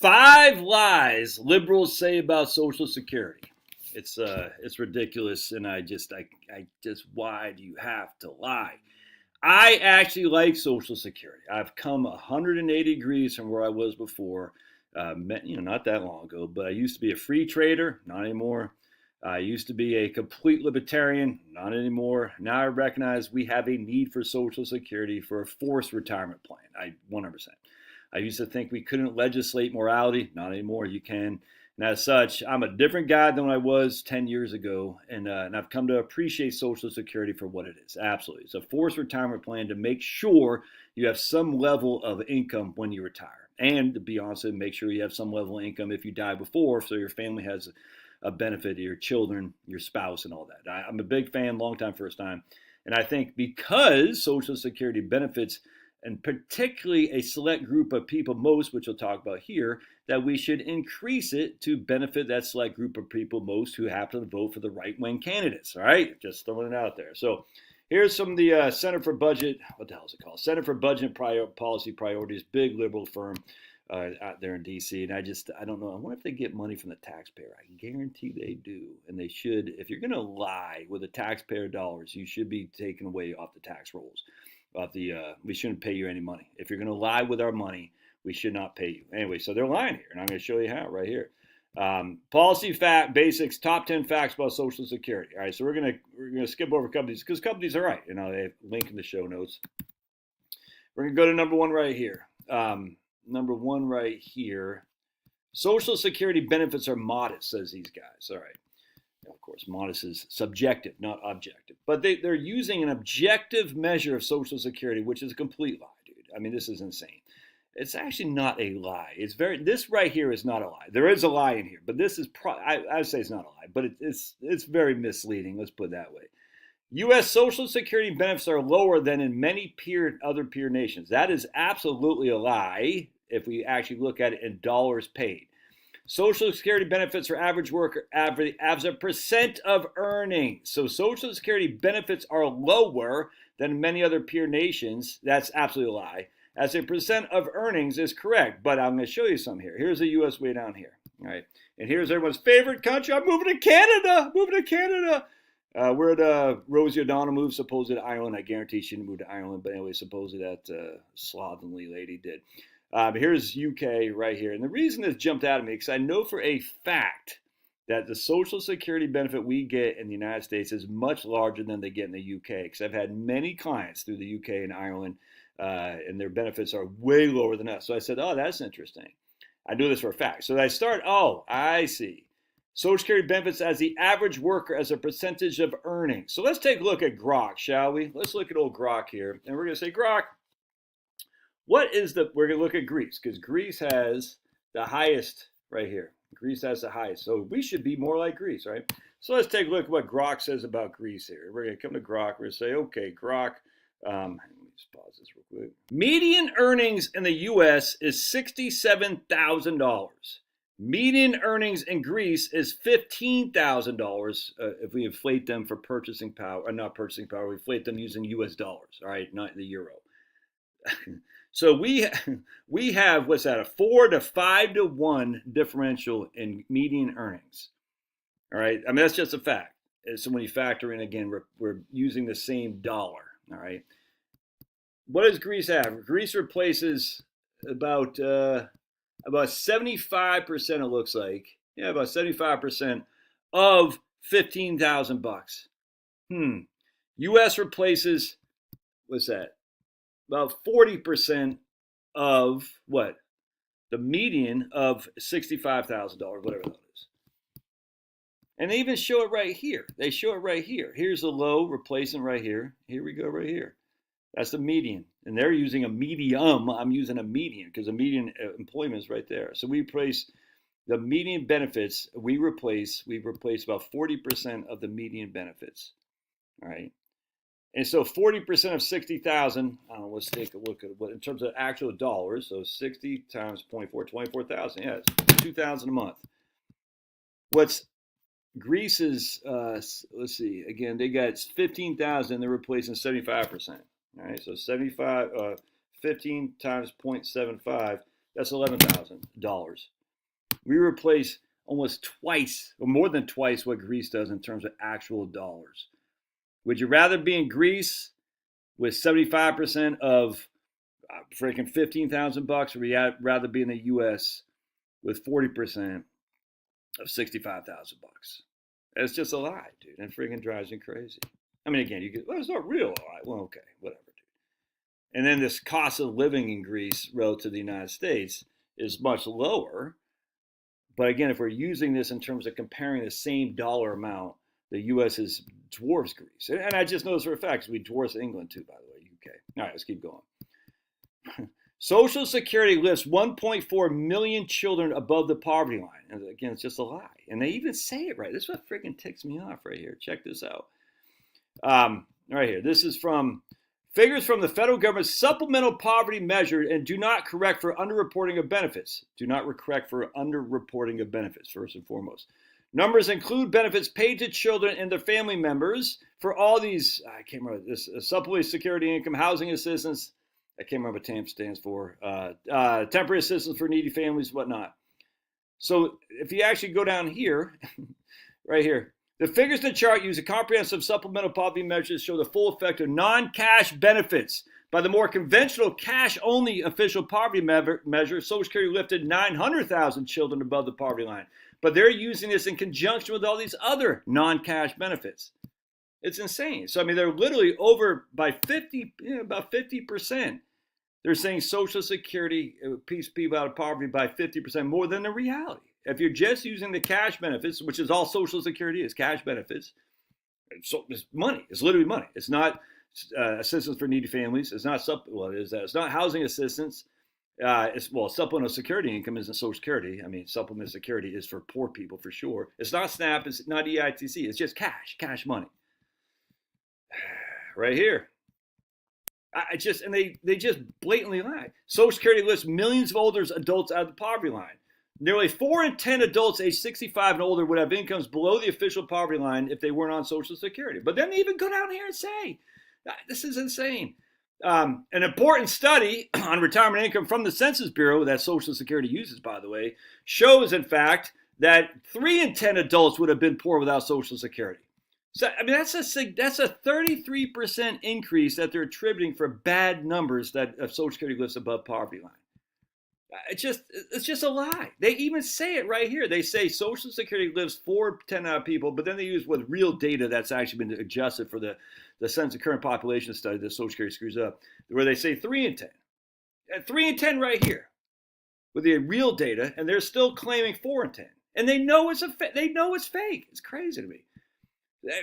5 lies liberals say about Social Security. It's ridiculous, and I just why do you have to lie? I actually like Social Security. I've come 180 degrees from where I was before. Not that long ago, but I used to be a free trader, not anymore. I used to be a complete libertarian, not anymore. Now I recognize we have a need for Social Security for a forced retirement plan. 100%. I used to think we couldn't legislate morality. Not anymore. You can. And as such, I'm a different guy than I was 10 years ago. And I've come to appreciate Social Security for what it is. Absolutely. It's a forced retirement plan to make sure you have some level of income when you retire. And to be honest, make sure you have some level of income if you die before, so your family has a benefit to your children, your spouse, and all that. I'm a big fan, long time, first time. And I think because Social Security benefits, and particularly a select group of people, most, which we'll talk about here, that we should increase it to benefit that select group of people, most who happen to vote for the right-wing candidates, all right? Just throwing it out there. So here's some of the Center for Budget, what the hell is it called? Center for Budget Policy Priorities, big liberal firm out there in D.C. And I don't know. I wonder if they get money from the taxpayer. I guarantee they do. And they should. If you're going to lie with the taxpayer dollars, you should be taken away off the tax rolls. We shouldn't pay you any money. If you're going to lie with our money, we should not pay you. Anyway, so they're lying here, and I'm going to show you how right here. Policy fact basics, top 10 facts about Social Security. All right, so we're gonna skip over companies because companies are right. They have a link in the show notes. We're gonna go to number one right here. Number one right here. Social Security benefits are modest, says these guys. All right. Of course, modest is subjective, not objective. But they're using an objective measure of Social Security, which is a complete lie, dude. I mean, this is insane. It's actually not a lie. This right here is not a lie. There is a lie in here, but this is, I would say it's not a lie, but it's very misleading. Let's put it that way. U.S. Social Security benefits are lower than in many other peer nations. That is absolutely a lie if we actually look at it in dollars paid. Social Security benefits for average worker as a percent of earnings. So Social Security benefits are lower than many other peer nations. That's absolutely a lie. As a percent of earnings is correct, but I'm going to show you some here. Here's the U.S. way down here. All right, and here's everyone's favorite country. I'm moving to Canada. Where did Rosie O'Donnell move? Supposedly to Ireland. I guarantee she didn't move to Ireland, but anyway, supposedly that slovenly lady did. Here's UK right here. And the reason this jumped out at me, because I know for a fact that the Social Security benefit we get in the United States is much larger than they get in the UK. Because I've had many clients through the UK and Ireland, and their benefits are way lower than us. So I said, oh, that's interesting. I knew this for a fact. So I see. Social Security benefits as the average worker as a percentage of earnings. So let's take a look at Grok, shall we? Let's look at old Grok here. And we're going to say, Grok, we're going to look at Greece, because Greece has the highest right here. Greece has the highest. So we should be more like Greece, right? So let's take a look at what Grok says about Greece here. We're going to come to Grok. We're going to say, okay, Grok, let me just pause this real quick. Median earnings in the U.S. is $67,000. Median earnings in Greece is $15,000 if we inflate them for purchasing power, or not purchasing power, we inflate them using U.S. dollars, all right, not the euro. So we have, what's that, a 4 to 5 to 1 differential in median earnings. All right, I mean, that's just a fact. So when you factor in, again, we're using the same dollar, all right? What does Greece have? Greece replaces about 75%, it looks like. Yeah, about 75% of $15,000. U.S. replaces, what's that? About 40% of what? The median of $65,000, whatever that is. And they even show it right here. They show it right here. Here's the low replacement right here. Here we go right here. That's the median. And they're using a medium. I'm using a median because the median employment is right there. So we replace the median benefits. We replace about 40% of the median benefits. All right. And so 40% of 60,000, let's take a look at what in terms of actual dollars. So 60 times 0.4, 24,000. Yeah, it's 2,000 a month. What's Greece's, let's see, again, they got 15,000, they're replacing 75%. All right, so 15 times 0.75, That's $11,000. We replace almost twice, or more than twice, what Greece does in terms of actual dollars. Would you rather be in Greece with 75% of freaking $15,000, or would you rather be in the U.S. with 40% of $65,000? It's just a lie, dude. And freaking drives you crazy. I mean, again, you get, well, it's not real. All right, well, okay, whatever, dude. And then this cost of living in Greece relative to the United States is much lower. But again, if we're using this in terms of comparing the same dollar amount, the U.S. dwarfs Greece. And I just noticed for a fact, we dwarf England too, by the way, UK. All right, let's keep going. Social Security lifts 1.4 million children above the poverty line. And again, it's just a lie. And they even say it right. This is what freaking ticks me off right here. Check this out. Right here. This is from figures from the federal government's supplemental poverty measure and do not correct for underreporting of benefits. Do not correct for underreporting of benefits, first and foremost. Numbers include benefits paid to children and their family members for all these, I can't remember this, supplementary security income, housing assistance, I can't remember what TAMP stands for, temporary assistance for needy families, whatnot. So if you actually go down here, right here, the figures in the chart use a comprehensive supplemental poverty measures to show the full effect of non-cash benefits. By the more conventional cash-only official poverty measure, Social Security lifted 900,000 children above the poverty line. But they're using this in conjunction with all these other non-cash benefits. It's insane. So, I mean, they're literally over by 50, about 50%. They're saying Social Security keeps people out of poverty by 50% more than the reality. If you're just using the cash benefits, which is all Social Security is, cash benefits, it's money. It's literally money. It's not assistance for needy families. It's not it's not housing assistance. Supplemental security income isn't Social Security. I mean, supplemental security is for poor people for sure. It's not SNAP. It's not EITC. It's just cash money. Right here. They just blatantly lie. Social Security lists millions of older adults out of the poverty line. Nearly 4 in 10 adults age 65 and older would have incomes below the official poverty line if they weren't on Social Security. But then they even go down here and say, this is insane. An important study on retirement income from the Census Bureau that Social Security uses, by the way, shows, in fact, that 3 in 10 adults would have been poor without Social Security. So, I mean, that's a 33% increase that they're attributing for bad numbers that Social Security lives above poverty line. It's just a lie. They even say it right here. They say Social Security lives 4 10 out of people, but then they use with real data that's actually been adjusted for the Census Current Population Study that Social Security screws up, where they say 3 in 10. 3 in 10 right here with the real data, and they're still claiming 4 in 10. And they know it's fake. It's crazy to me.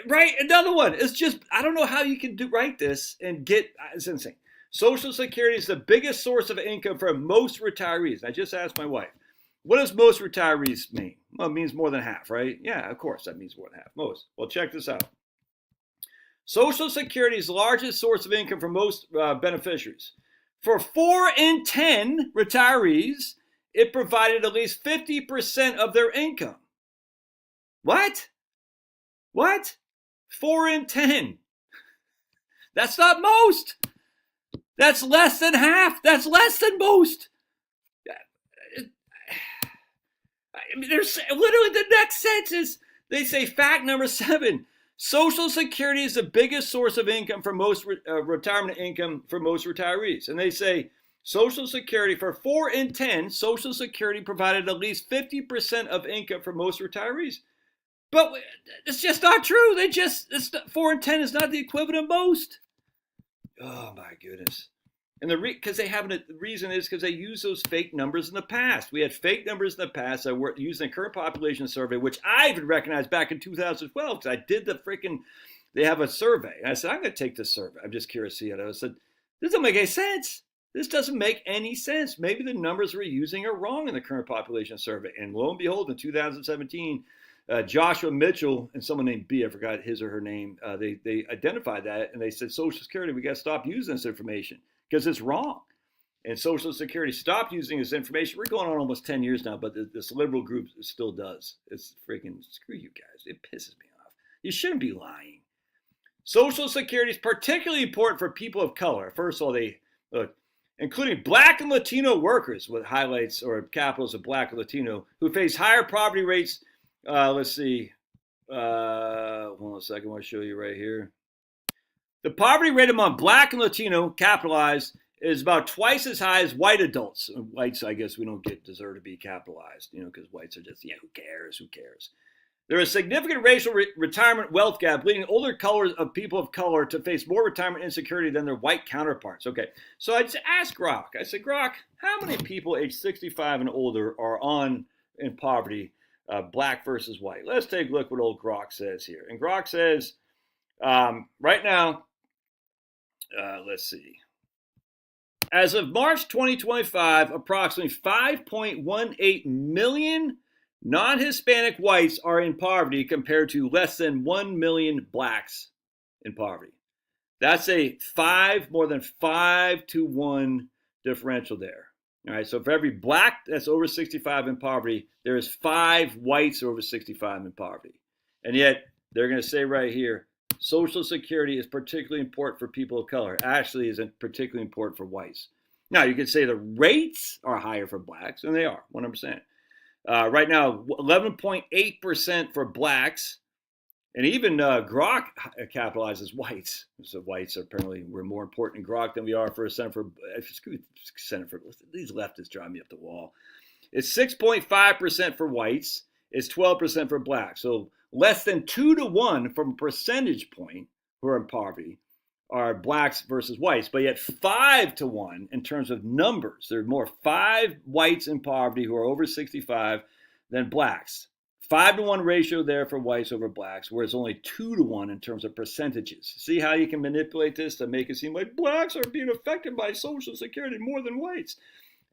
Right? Another one. It's just, I don't know how you can write this and it's insane. Social Security is the biggest source of income for most retirees. I just asked my wife, what does most retirees mean? Well, it means more than half, right? Yeah, of course that means more than half. Most. Well, check this out. Social Security's largest source of income for most beneficiaries. For 4 in 10 retirees, it provided at least 50% of their income. What? 4 in 10. That's not most. That's less than half. That's less than most. I mean, there's literally the next sentence. They say fact number 7. Social Security is the biggest source of income for most retirement income for most retirees. And they say Social Security for 4 in 10, Social Security provided at least 50% of income for most retirees. But it's just not true. 4 in 10 is not the equivalent of most. Oh my goodness. And the reason is because they use those fake numbers in the past. We had fake numbers in the past that were using the current population survey, which I even recognized back in 2012 because I did they have a survey. And I said, I'm going to take this survey. I'm just curious to see it. I said, this doesn't make any sense. This doesn't make any sense. Maybe the numbers we're using are wrong in the current population survey. And lo and behold, in 2017, Joshua Mitchell and someone named B, I forgot his or her name, they identified that and they said, Social Security, we got to stop using this information because it's wrong. And Social Security stopped using this information. We're going on almost 10 years now, but this liberal group still does. It's freaking, screw you guys. It pisses me off. You shouldn't be lying. Social Security is particularly important for people of color. First of all, including Black and Latino workers, with highlights or capitals of Black and Latino, who face higher poverty rates. Let's see. Hold on a second. I want to show you right here. The poverty rate among Black and Latino, capitalized, is about twice as high as white adults. Whites, I guess, we don't deserve to be capitalized, because whites are just, who cares? Who cares? There is a significant racial retirement wealth gap, leading older people of color to face more retirement insecurity than their white counterparts. Okay, so I just asked Grok. I said, Grok, how many people age 65 and older are in poverty, Black versus white? Let's take a look what old Grok says here. And Grok says, right now, let's see. As of March 2025, approximately 5.18 million non-Hispanic whites are in poverty compared to less than 1 million Blacks in poverty. That's more than 5 to 1 differential there. All right, so for every Black that's over 65 in poverty, there is 5 whites over 65 in poverty. And yet, they're going to say right here, Social Security is particularly important for people of color. Actually, isn't particularly important for whites. Now, you could say the rates are higher for Blacks, and they are, 100%. Right now, 11.8% for Blacks, and even Grok capitalizes whites. So whites apparently we're more important in Grok than we are for a Senator. These leftists drive me up the wall. It's 6.5% for whites. It's 12% for Blacks. So less than 2 to 1 from a percentage point who are in poverty are Blacks versus whites, but yet 5 to 1 in terms of numbers. There are more 5 whites in poverty who are over 65 than Blacks. 5 to 1 ratio there for whites over Blacks, whereas only 2 to 1 in terms of percentages. See how you can manipulate this to make it seem like Blacks are being affected by Social Security more than whites.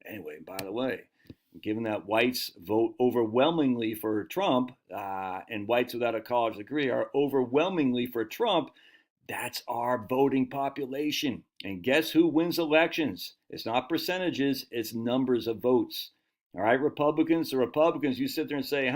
Anyway, by the way, given that whites vote overwhelmingly for Trump, and whites without a college degree are overwhelmingly for Trump, that's our voting population. And guess who wins elections? It's not percentages, it's numbers of votes. All right, Republicans, you sit there and say,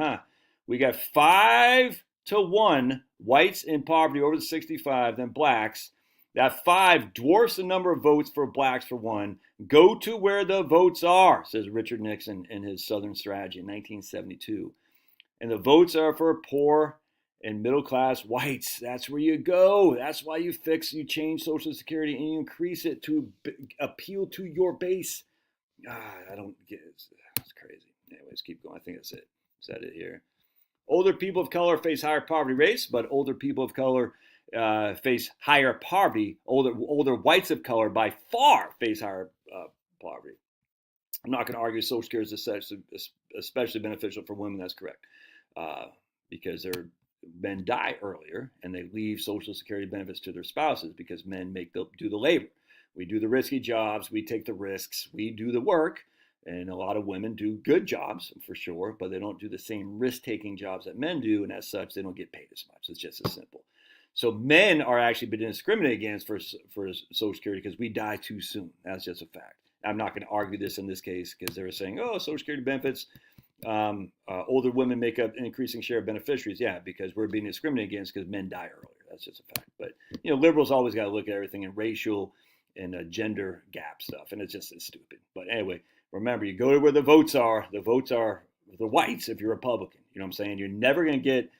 we got 5 to 1 whites in poverty over the 65 than Blacks. That 5 dwarfs the number of votes for Blacks for 1. Go to where the votes are, says Richard Nixon in his Southern Strategy in 1972. And the votes are for poor and middle-class whites. That's where you go. That's why you change Social Security and you increase it to appeal to your base. I don't get it. It's crazy. Anyways, keep going. I think that's it. Is that it here? Older people of color face higher poverty rates, but older people of color face higher poverty. Older whites of color by far face higher poverty. I'm not going to argue Social Security is especially beneficial for women. That's correct, because men die earlier and they leave Social Security benefits to their spouses because men do the labor. We do the risky jobs. We take the risks. We do the work. And a lot of women do good jobs, for sure, but they don't do the same risk-taking jobs that men do, and as such, they don't get paid as much. It's just as simple. So men are actually been discriminated against for Social Security because we die too soon. That's just a fact. I'm not going to argue this in this case because they were saying, Social Security benefits, older women make up an increasing share of beneficiaries. Yeah, because we're being discriminated against because men die earlier. That's just a fact. But, liberals always got to look at everything in racial and gender gap stuff, and it's just stupid. But anyway, remember, you go to where the votes are. The votes are the whites if you're Republican. You know what I'm saying? You're never going to get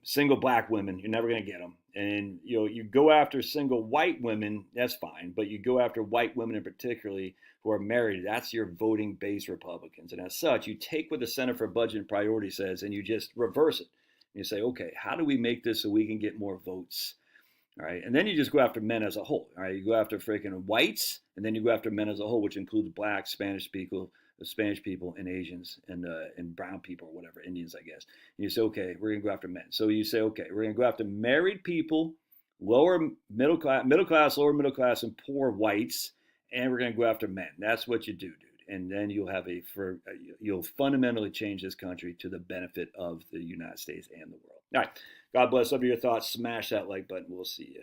single Black women. You're never going to get them. And, you go after single white women, that's fine. But you go after white women in particularly who are married, that's your voting base Republicans. And as such, you take what the Center for Budget and Priority says and you just reverse it. And you say, okay, how do we make this so we can get more votes? All right, and then you just go after men as a whole. All right, you go after freaking whites, and then you go after men as a whole, which includes Blacks, Spanish people, and Asians, and brown people or whatever, Indians, I guess. And you say, okay, we're gonna go after men. So you say, okay, we're gonna go after married people, lower middle class, lower middle class, and poor whites, and we're gonna go after men. That's what you do, dude. And then you'll fundamentally change this country to the benefit of the United States and the world. All right. God bless. Love your thoughts. Smash that like button. We'll see you.